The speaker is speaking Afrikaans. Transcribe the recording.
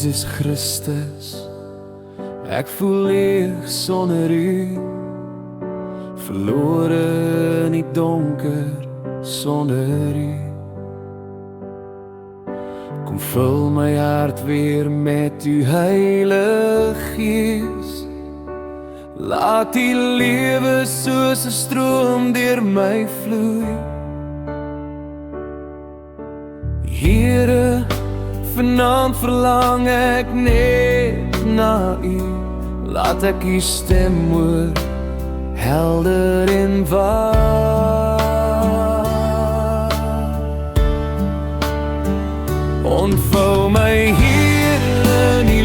Jesus Christus, ek voel leeg sonder U, verlore in die donker sonder U. Kom vul my hart weer met U Heilige Gees, laat die lewe soos 'n stroom deur my vloei. Here, vanaand verlang ek net na U, laat ek U stem hoor, helder en waar. Ontvou my Here in U